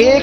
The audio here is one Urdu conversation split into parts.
1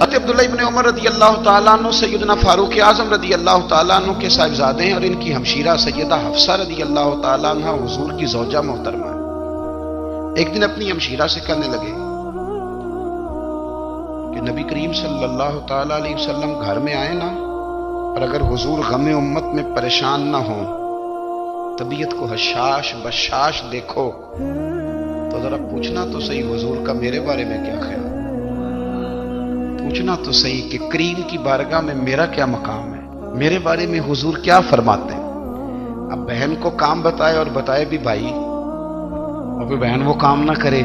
حضرت عبداللہ ابن عمر رضی اللہ تعالیٰ عنہ سیدنا فاروق اعظم رضی اللہ تعالیٰ عنہ کے صاحبزادے ہیں، اور ان کی ہمشیرہ سیدہ حفصہ رضی اللہ تعالیٰ عنہ حضور کی زوجہ محترمہ ہے۔ ایک دن اپنی ہمشیرہ سے کہنے لگے کہ نبی کریم صلی اللہ تعالیٰ علیہ وسلم گھر میں آئے نا، اور اگر حضور غم امت میں پریشان نہ ہوں، طبیعت کو حشاش بشاش دیکھو، تو ذرا پوچھنا تو صحیح حضور کا میرے بارے میں کیا خیال، پوچھنا تو صحیح کہ کریم کی بارگاہ میں میرا کیا مقام ہے، میرے بارے میں حضور کیا فرماتے ہیں۔ اب بہن کو کام بتائے، اور بتائے بھی بھائی، اور پھر بہن وہ کام نہ کرے،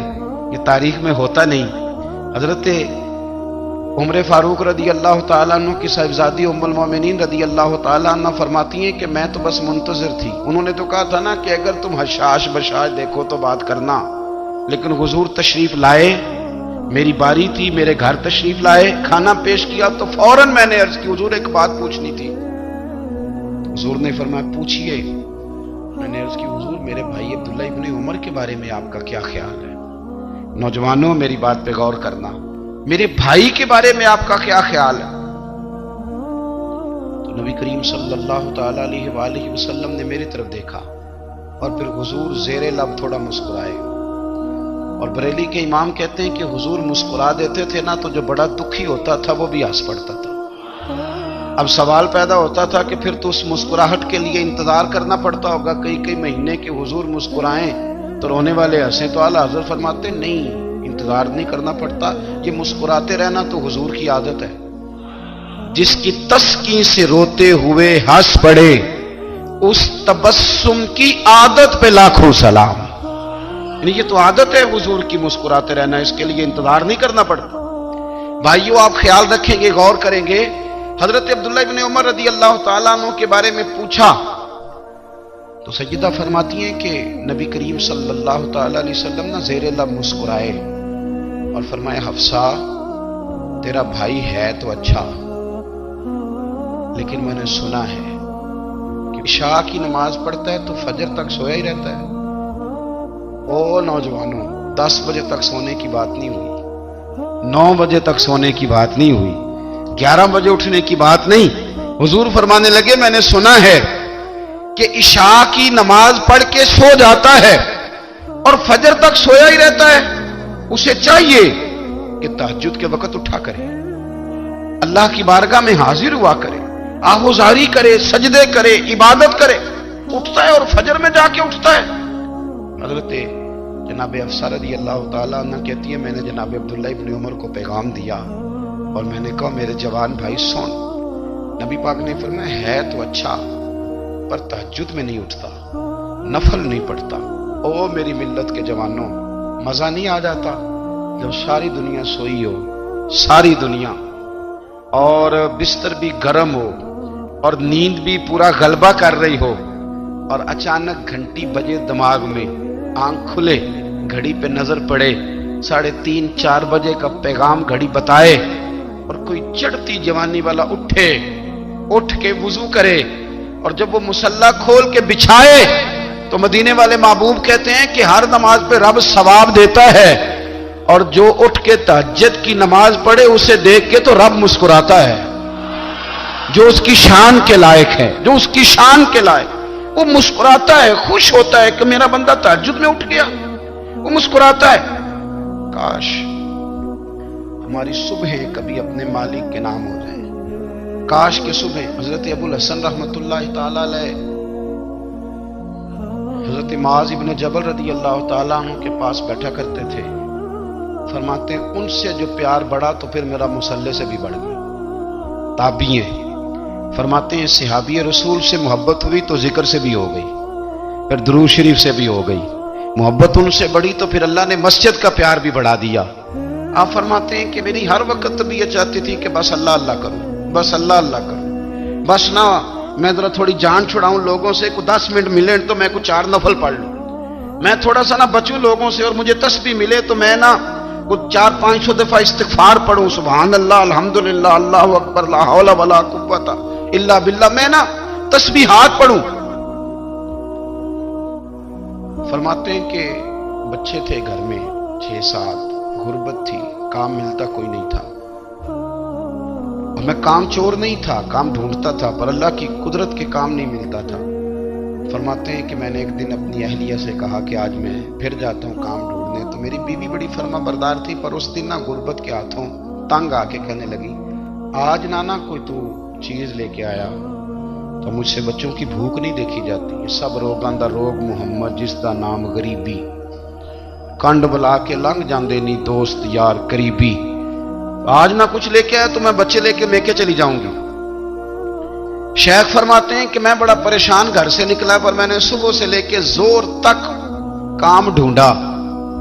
یہ تاریخ میں ہوتا نہیں۔ حضرت عمر فاروق رضی اللہ تعالیٰ عنہ کی صاحبزادی ام المومنین رضی اللہ تعالیٰ عنہ فرماتی ہیں کہ میں تو بس منتظر تھی، انہوں نے تو کہا تھا نا کہ اگر تم حشاش بشاش دیکھو تو بات کرنا، لیکن حضور تشریف لائے، میری باری تھی، میرے گھر تشریف لائے، کھانا پیش کیا تو فوراً میں نے عرض کی حضور ایک بات پوچھنی تھی۔ حضور نے فرمایا پوچھئے۔ میں نے عرض کی حضور میرے بھائی عبداللہ ابن عمر کے بارے میں آپ کا کیا خیال ہے؟ نوجوانوں میری بات پہ غور کرنا، میرے بھائی کے بارے میں آپ کا کیا خیال ہے؟ تو نبی کریم صلی اللہ تعالی علیہ وآلہ وسلم نے میری طرف دیکھا، اور پھر حضور زیر لب تھوڑا مسکرائے، اور بریلی کے امام کہتے ہیں کہ حضور مسکرا دیتے تھے نا تو جو بڑا دکھی ہوتا تھا وہ بھی ہنس پڑتا تھا۔ اب سوال پیدا ہوتا تھا کہ پھر تو اس مسکراہٹ کے لیے انتظار کرنا پڑتا ہوگا کئی مہینے کہ حضور مسکرائیں تو رونے والے ہنسیں، تو اعلیٰ حضرت فرماتے نہیں، انتظار نہیں کرنا پڑتا، یہ مسکراتے رہنا تو حضور کی عادت ہے۔ جس کی تسکین سے روتے ہوئے ہنس پڑے، اس تبسم کی عادت پہ لاکھوں سلام۔ یعنی یہ تو عادت ہے حضور کی مسکراتے رہنا، اس کے لیے انتظار نہیں کرنا پڑتا۔ بھائیو آپ خیال رکھیں گے، غور کریں گے، حضرت عبداللہ ابن عمر رضی اللہ تعالیٰ عنہ کے بارے میں پوچھا تو سیدہ فرماتی ہیں کہ نبی کریم صلی اللہ تعالیٰ علیہ وسلم نہ زیر لب مسکرائے اور فرمایا حفصہ تیرا بھائی ہے تو اچھا، لیکن میں نے سنا ہے کہ عشاء کی نماز پڑھتا ہے تو فجر تک سویا ہی رہتا ہے۔ او نوجوانوں، 10 بجے تک سونے کی بات نہیں ہوئی، 9 بجے تک سونے کی بات نہیں ہوئی، 11 بجے اٹھنے کی بات نہیں۔ حضور فرمانے لگے میں نے سنا ہے کہ عشاء کی نماز پڑھ کے سو جاتا ہے اور فجر تک سویا ہی رہتا ہے، اسے چاہیے کہ تہجد کے وقت اٹھا کرے، اللہ کی بارگاہ میں حاضر ہوا کرے، آہوزاری کرے، سجدے کرے، عبادت کرے، اٹھتا ہے اور فجر میں جا کے اٹھتا ہے۔ حضرت جناب حفصہ رضی اللہ تعالیٰ عنہ کہتی ہے میں نے جناب عبداللہ ابن عمر کو پیغام دیا اور میں نے کہا میرے جوان بھائی سن، نبی پاک نے فرمایا ہے تو اچھا پر تہجد میں نہیں اٹھتا، نفل نہیں پڑھتا۔ او میری ملت کے جوانوں، مزہ نہیں آ جاتا جب ساری دنیا سوئی ہو، ساری دنیا، اور بستر بھی گرم ہو اور نیند بھی پورا غلبہ کر رہی ہو، اور اچانک گھنٹی بجے دماغ میں، آنکھ کھلے، گھڑی پہ نظر پڑے، 3:30 4 بجے کا پیغام گھڑی بتائے، اور کوئی چڑھتی جوانی والا اٹھ کے وضو کرے، اور جب وہ مصلی کھول کے بچھائے تو مدینے والے محبوب کہتے ہیں کہ ہر نماز پہ رب ثواب دیتا ہے، اور جو اٹھ کے تہجد کی نماز پڑھے اسے دیکھ کے تو رب مسکراتا ہے، جو اس کی شان کے لائق ہے، جو اس کی شان کے لائق، وہ مسکراتا ہے، خوش ہوتا ہے کہ میرا بندہ تہجد میں اٹھ گیا، وہ مسکراتا ہے۔ کاش ہماری صبحیں کبھی اپنے مالک کے نام ہو جائیں، کاش کہ صبح حضرت ابو الحسن رحمۃ اللہ تعالی علیہ حضرت معاذ ابن جبل رضی اللہ تعالیٰ عنہ کے پاس بیٹھا کرتے تھے، فرماتے ہیں ان سے جو پیار بڑھا تو پھر میرا مصلی سے بھی بڑھ گیا۔ تابعی ہیں، فرماتے ہیں صحابی رسول سے محبت ہوئی تو ذکر سے بھی ہو گئی، پھر درود شریف سے بھی ہو گئی، محبت ان سے بڑھی تو پھر اللہ نے مسجد کا پیار بھی بڑھا دیا۔ آپ فرماتے ہیں کہ میری ہر وقت طبیعت چاہتی تھی کہ بس اللہ اللہ کروں، بس اللہ اللہ کروں، بس نہ میں ذرا تھوڑی جان چھڑاؤں لوگوں سے، کوئی 10 منٹ ملے تو میں کچھ 4 نفل پڑھ لوں، میں تھوڑا سا نہ بچوں لوگوں سے، اور مجھے تسبیح ملے تو میں نہ کچھ 400-500 دفعہ استغفار پڑھوں، سبحان اللہ، الحمدللہ، اللہ اکبر، لا حول ولا قوت الا باللہ، میں نہ تسبیحات پڑھوں۔ فرماتے ہیں کہ بچے تھے گھر میں 6-7، غربت تھی، کام ملتا کوئی نہیں تھا، میں کام چور نہیں تھا، کام ڈھونڈتا تھا، پر اللہ کی قدرت کے کام نہیں ملتا تھا۔ فرماتے ہیں کہ میں نے ایک دن اپنی اہلیہ سے کہا کہ آج میں پھر جاتا ہوں کام ڈھونڈنے، تو میری بیوی بڑی فرما بردار تھی، پر اس دن غربت کے ہاتھوں تنگ آ کے کہنے لگی، آج نانا کوئی تو چیز لے کے آیا، تو مجھ سے بچوں کی بھوک نہیں دیکھی جاتی، سب روگاں دا روگ محمد جس دا نام غریبی، کنڈ بلا کے لنگ جاندے نہیں دوست یار قریبی، آج نہ کچھ لے کے آیا تو میں بچے لے کے میکے چلی جاؤں گی۔ شیخ فرماتے ہیں کہ میں بڑا پریشان گھر سے نکلا، پر میں نے صبح سے لے کے زور تک کام ڈھونڈا،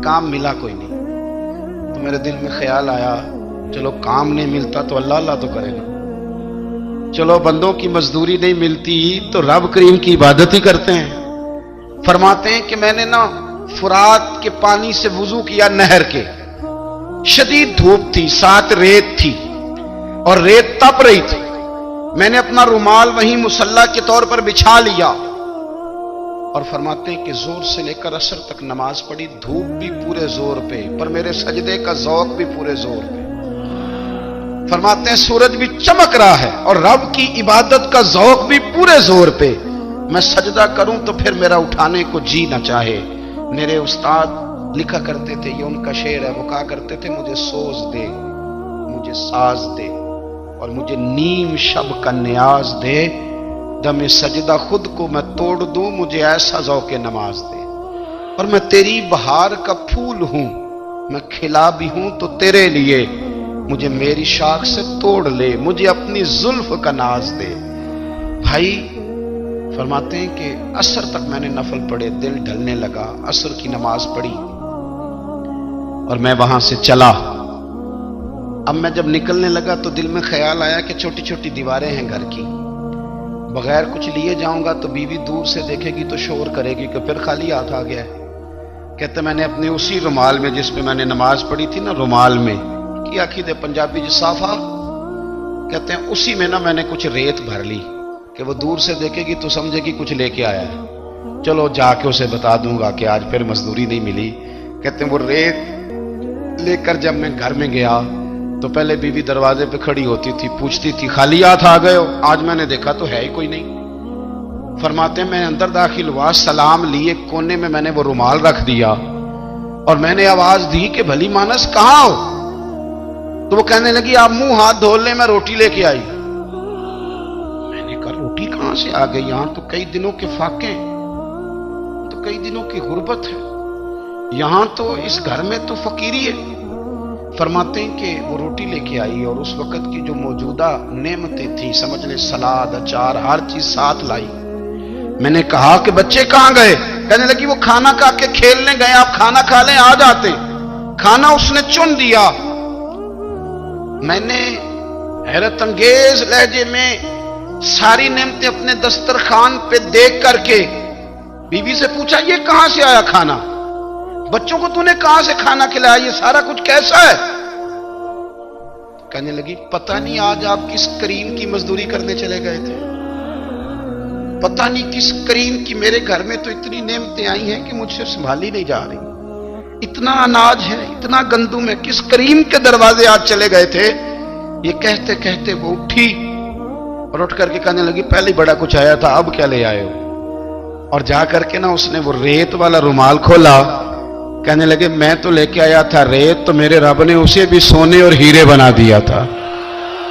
کام ملا کوئی نہیں۔ تو میرے دل میں خیال آیا چلو کام نہیں ملتا تو اللہ اللہ تو کرے گا، چلو بندوں کی مزدوری نہیں ملتی تو رب کریم کی عبادت ہی کرتے ہیں۔ فرماتے ہیں کہ میں نے نا فرات کے پانی سے وضو کیا، نہر کے، شدید دھوپ تھی، ساتھ ریت تھی اور ریت تپ رہی تھی، میں نے اپنا رومال وہیں مصلی کے طور پر بچھا لیا اور فرماتے ہیں کہ زور سے لے کر عصر تک نماز پڑھی، دھوپ بھی پورے زور پہ، پر میرے سجدے کا ذوق بھی پورے زور پہ۔ فرماتے ہیں سورج بھی چمک رہا ہے اور رب کی عبادت کا ذوق بھی پورے زور پہ، میں سجدہ کروں تو پھر میرا اٹھانے کو جی نہ چاہے۔ میرے استاد لکھا کرتے تھے، یہ ان کا شعر ہے، وہ کہا کرتے تھے مجھے سوز دے، مجھے ساز دے اور مجھے نیم شب کا نیاز دے، دم سجدہ خود کو میں توڑ دوں، مجھے ایسا ذوق نماز دے، اور میں تیری بہار کا پھول ہوں، میں کھلا بھی ہوں تو تیرے لیے، مجھے میری شاخ سے توڑ لے، مجھے اپنی زلف کا ناز دے۔ بھائی فرماتے ہیں کہ عصر تک میں نے نفل پڑھے، دل ڈھلنے لگا، عصر کی نماز پڑھی اور میں وہاں سے چلا۔ اب میں جب نکلنے لگا تو دل میں خیال آیا کہ چھوٹی چھوٹی دیواریں ہیں گھر کی، بغیر کچھ لیے جاؤں گا تو بیوی دور سے دیکھے گی تو شور کرے گی کہ پھر خالی ہاتھ آ گیا ہے۔ کہتے میں نے اپنے اسی رومال میں جس پہ میں نے نماز پڑھی تھی نا، رومال میں کی آخی دے پنجابی جو صافہ کہتے ہیں، اسی میں نا میں نے کچھ ریت بھر لی کہ وہ دور سے دیکھے گی تو سمجھے گی کچھ لے کے آیا ہے، چلو جا کے اسے بتا دوں گا کہ آج پھر مزدوری نہیں ملی۔ کہتے ہیں وہ ریت لے کر جب میں گھر میں گیا تو پہلے بیوی دروازے پہ کھڑی ہوتی تھی، پوچھتی تھی خالی ہاتھ آ گئے ہو؟ آج میں نے دیکھا تو ہے ہی کوئی نہیں۔ فرماتے ہیں میں اندر داخل ہوا، سلام لیے، کونے میں میں نے وہ رومال رکھ دیا اور میں نے آواز دی کہ بھلی مانس کہاں ہو؟ تو وہ کہنے لگی آپ منہ ہاتھ دھو لیں، میں روٹی لے کے آئی۔ میں نے کہا روٹی کہاں سے آ گئی؟ یہاں تو کئی دنوں کے فاقے ہیں، تو کئی دنوں کی غربت ہے، یہاں تو اس گھر میں تو فقیری ہے۔ فرماتے ہیں کہ وہ روٹی لے کے آئی اور اس وقت کی جو موجودہ نعمتیں تھیں، سمجھ لیں سلاد، اچار، ہر چیز ساتھ لائی۔ میں نے کہا کہ بچے کہاں گئے؟ کہنے لگی وہ کھانا کھا کے کھیلنے گئے، آپ کھانا کھا لیں آ جاتے۔ کھانا اس نے چن دیا۔ میں نے حیرت انگیز لہجے میں ساری نعمتیں اپنے دسترخوان پہ دیکھ کر کے بیوی سے پوچھا یہ کہاں سے آیا کھانا؟ بچوں کو تو نے کہاں سے کھانا کھلایا؟ یہ سارا کچھ کیسا ہے؟ کہنے لگی پتہ نہیں آج آپ کس کریم کی مزدوری کرنے چلے گئے تھے، پتہ نہیں کس کریم کی، میرے گھر میں تو اتنی نعمتیں آئی ہیں کہ مجھ سے سنبھالی نہیں جا رہی، اتنا اناج ہے، اتنا گندم ہے، کس کریم کے دروازے آج چلے گئے تھے؟ یہ کہتے کہتے وہ اٹھی اور اٹھ کر کے کہنے لگی پہلے بڑا کچھ آیا تھا، اب کیا لے آئے ہو؟ اور جا کر کے نا اس نے وہ ریت والا رومال کھولا، کہنے لگے میں تو لے کے آیا تھا ریت، تو میرے رب نے اسے بھی سونے اور ہیرے بنا دیا تھا۔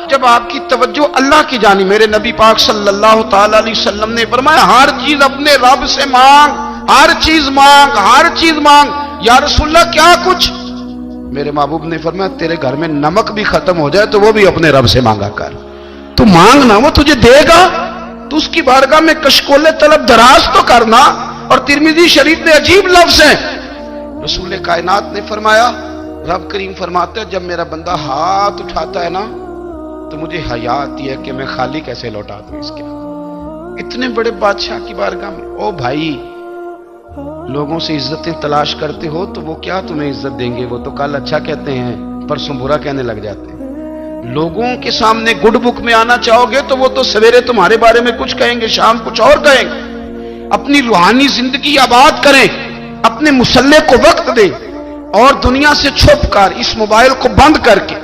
جب آپ کی توجہ اللہ کی جانب، میرے نبی پاک صلی اللہ تعالی علیہ وسلم نے فرمایا ہر چیز اپنے رب سے مانگ، ہر چیز مانگ، ہر چیز مانگ۔ یا رسول اللہ کیا کچھ؟ میرے محبوب نے فرمایا تیرے گھر میں نمک بھی ختم ہو جائے تو وہ بھی اپنے رب سے مانگا کر، تو مانگنا وہ تجھے دے گا، تو اس کی بارگاہ میں کشکول طلب دراز تو کرنا۔ اور ترمذی شریف میں عجیب لفظ ہے، رسول کائنات نے فرمایا، رب کریم فرماتا ہے جب میرا بندہ ہاتھ اٹھاتا ہے نا تو مجھے حیا آتی ہے کہ میں خالی کیسے لوٹا دوں اس کے۔ اتنے بڑے بادشاہ کی بارگاہ میں، او بھائی لوگوں سے عزتیں تلاش کرتے ہو تو وہ کیا تمہیں عزت دیں گے؟ وہ تو کل اچھا کہتے ہیں پرسوں برا کہنے لگ جاتے ہیں۔ لوگوں کے سامنے گڈ بک میں آنا چاہو گے تو وہ تو سویرے تمہارے بارے میں کچھ کہیں گے، شام کچھ اور کہیں گے۔ اپنی روحانی زندگی آباد کریں، اپنے مسلح کو وقت دیں اور دنیا سے چھپ کر اس موبائل کو بند کر کے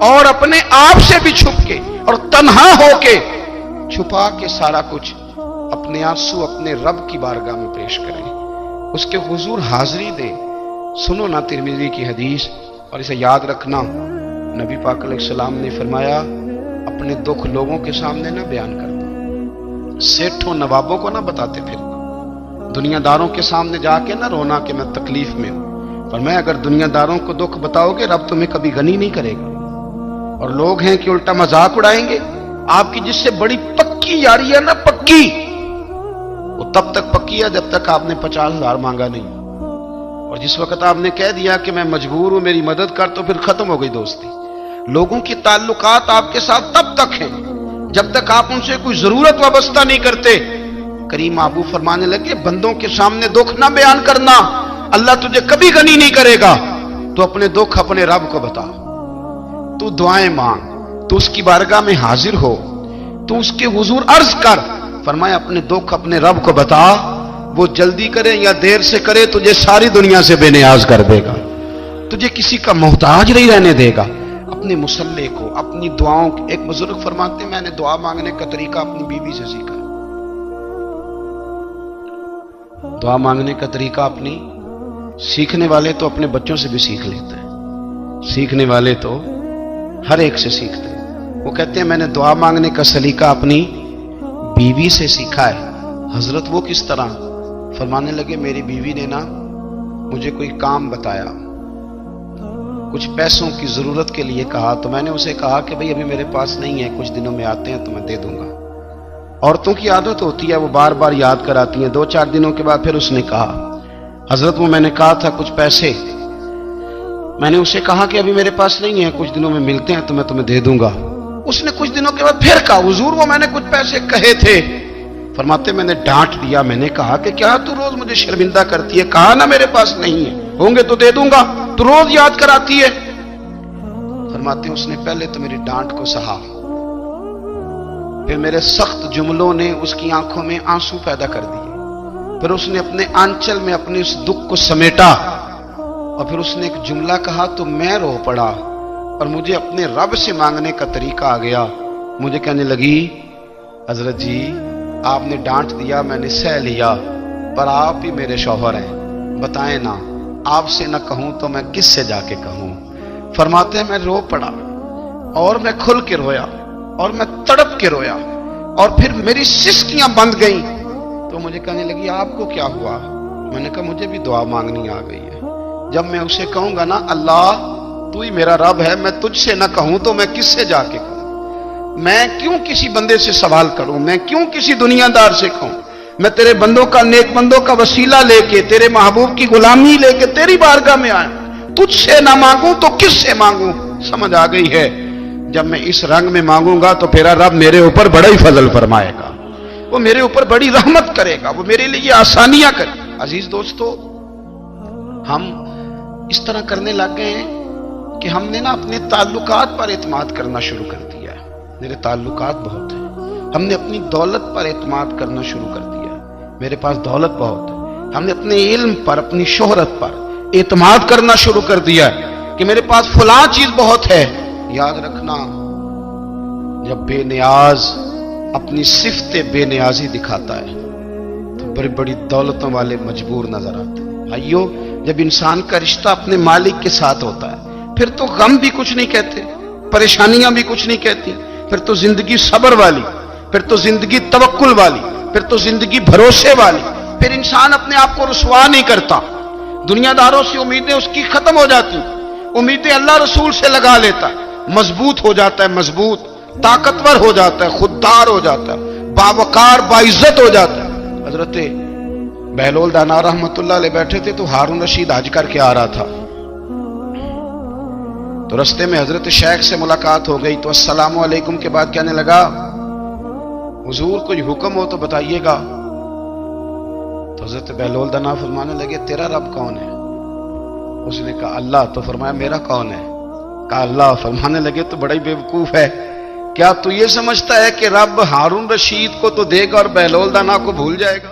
اور اپنے آپ سے بھی چھپ کے اور تنہا ہو کے چھپا کے سارا کچھ اپنے آنسو اپنے رب کی بارگاہ میں پیش کریں، اس کے حضور حاضری دیں۔ سنو نا ترمذی کی حدیث، اور اسے یاد رکھنا، نبی پاک علیہ السلام نے فرمایا اپنے دکھ لوگوں کے سامنے نہ بیان کرنا، سیٹھوں نوابوں کو نہ بتاتے پھرنا، دنیا داروں کے سامنے جا کے نہ رونا کہ میں تکلیف میں ہوں۔ پر میں اگر دنیا داروں کو دکھ بتاؤ گے رب تمہیں کبھی غنی نہیں کرے گا، اور لوگ ہیں کہ الٹا مذاق اڑائیں گے۔ آپ کی جس سے بڑی پکی یاری ہے نا، پکی، وہ تب تک پکی ہے جب تک آپ نے 50,000 مانگا نہیں، اور جس وقت آپ نے کہہ دیا کہ میں مجبور ہوں میری مدد کر، تو پھر ختم ہو گئی دوستی۔ لوگوں کی تعلقات آپ کے ساتھ تب تک ہیں جب تک آپ ان سے کوئی ضرورت وابستہ نہیں کرتے۔ کریم آبو فرمانے لگے بندوں کے سامنے دکھ نہ بیان کرنا، اللہ تجھے کبھی غنی نہیں کرے گا۔ تو اپنے دکھ اپنے رب کو بتا، تو دعائیں مانگ، تو اس کی بارگاہ میں حاضر ہو، تو اس کے حضور عرض کر۔ فرمایا اپنے دکھ اپنے رب کو بتا، وہ جلدی کرے یا دیر سے کرے تجھے ساری دنیا سے بے نیاز کر دے گا، تجھے کسی کا محتاج نہیں رہنے دے گا۔ اپنے مسلح کو، اپنی دعاؤں، ایک بزرگ فرماتے ہیں میں نے دعا مانگنے کا طریقہ اپنی بیوی سے سیکھا۔ دعا مانگنے کا طریقہ اپنی، سیکھنے والے تو اپنے بچوں سے بھی سیکھ لیتے ہیں، سیکھنے والے تو ہر ایک سے سیکھتے ہیں۔ وہ کہتے ہیں میں نے دعا مانگنے کا سلیقہ اپنی بیوی سے سیکھا ہے۔ حضرت وہ کس طرح؟ فرمانے لگے میری بیوی نے نا مجھے کوئی کام بتایا، کچھ پیسوں کی ضرورت کے لیے کہا، تو میں نے اسے کہا کہ بھئی ابھی میرے پاس نہیں ہے، کچھ دنوں میں آتے ہیں تو میں دے دوں گا۔ عورتوں کی عادت ہوتی ہے وہ بار بار یاد کراتی ہیں، 2-4 دنوں کے بعد پھر اس نے کہا حضرت وہ میں نے کہا تھا کچھ پیسے، میں نے اسے کہا کہ ابھی میرے پاس نہیں ہے، کچھ دنوں میں ملتے ہیں تو میں تمہیں دے دوں گا۔ اس نے کچھ دنوں کے بعد پھر کہا حضور وہ میں نے کچھ پیسے کہے تھے۔ فرماتے میں نے ڈانٹ دیا، میں نے کہا کہ کیا تو روز مجھے شرمندہ کرتی ہے، کہا نا میرے پاس نہیں ہے، ہوں گے تو دے دوں گا، تو روز یاد کراتی ہے۔ فرماتے اس نے پہلے تو میری ڈانٹ کو سہا، پھر میرے سخت جملوں نے اس کی آنکھوں میں آنسو پیدا کر دیے، پھر اس نے اپنے آنچل میں اپنے اس دکھ کو سمیٹا، اور پھر اس نے ایک جملہ کہا تو میں رو پڑا، اور مجھے اپنے رب سے مانگنے کا طریقہ آ گیا۔ مجھے کہنے لگی حضرت جی آپ نے ڈانٹ دیا، میں نے سہ لیا، پر آپ ہی میرے شوہر ہیں، بتائیں نا آپ سے نہ کہوں تو میں کس سے جا کے کہوں۔ فرماتے ہیں میں رو پڑا، اور میں کھل کے رویا، اور میں تڑپ کے رویا، اور پھر میری سسکیاں بند گئیں۔ تو مجھے کہنے لگی آپ کو کیا ہوا؟ میں نے کہا مجھے بھی دعا مانگنی آ گئی ہے، جب میں اسے کہوں گا نا اللہ تو ہی میرا رب ہے، میں تجھ سے نہ کہوں تو میں کس سے جا کے کہوں؟ میں کیوں کسی بندے سے سوال کروں؟ میں کیوں کسی دنیا دار سے کہوں؟ میں تیرے بندوں کا، نیک بندوں کا وسیلہ لے کے، تیرے محبوب کی غلامی لے کے تیری بارگاہ میں آیا، تجھ سے نہ مانگوں تو کس سے مانگوں؟ سمجھ آ گئی ہے جب میں اس رنگ میں مانگوں گا تو پھر رب میرے اوپر بڑا ہی فضل فرمائے گا، وہ میرے اوپر بڑی رحمت کرے گا، وہ میرے لیے آسانیاں کرے گا۔ عزیز دوستو ہم اس طرح کرنے لگ گئے ہیں کہ ہم نے نا اپنے تعلقات پر اعتماد کرنا شروع کر دیا ہے۔ میرے تعلقات بہت ہیں، ہم نے اپنی دولت پر اعتماد کرنا شروع کر دیا ہے، میرے پاس دولت بہت ہے۔ ہم نے اپنے علم پر، اپنی شہرت پر اعتماد کرنا شروع کر دیا ہے کہ میرے پاس فلاں چیز بہت ہے۔ یاد رکھنا جب بے نیاز اپنی صفت بے نیازی دکھاتا ہے تو بڑی بڑی دولتوں والے مجبور نظر آتے ہیں۔ بھائیو جب انسان کا رشتہ اپنے مالک کے ساتھ ہوتا ہے پھر تو غم بھی کچھ نہیں کہتے، پریشانیاں بھی کچھ نہیں کہتی، پھر تو زندگی صبر والی، پھر تو زندگی توکل والی، پھر تو زندگی بھروسے والی، پھر انسان اپنے آپ کو رسوا نہیں کرتا، دنیا داروں سے امیدیں اس کی ختم ہو جاتی، امیدیں اللہ رسول سے لگا لیتا ہے، مضبوط ہو جاتا ہے، مضبوط، طاقتور ہو جاتا ہے، خوددار ہو جاتا ہے، باوقار باعزت ہو جاتا ہے۔ حضرت بہلول دانا رحمت اللہ علیہ بیٹھے تھے تو ہارون رشید حج کر کے آ رہا تھا، تو رستے میں حضرت شیخ سے ملاقات ہو گئی تو السلام علیکم کے بعد کہنے لگا حضور کوئی حکم ہو تو بتائیے گا۔ تو حضرت بہلول دانا فرمانے لگے تیرا رب کون ہے؟ اس نے کہا اللہ۔ تو فرمایا میرا کون ہے؟ کہا اللہ۔ فرمانے لگے تو بڑا ہی بیوقوف ہے، کیا تو یہ سمجھتا ہے کہ رب ہارون رشید کو تو دے گا اور بہلول دانا کو بھول جائے گا؟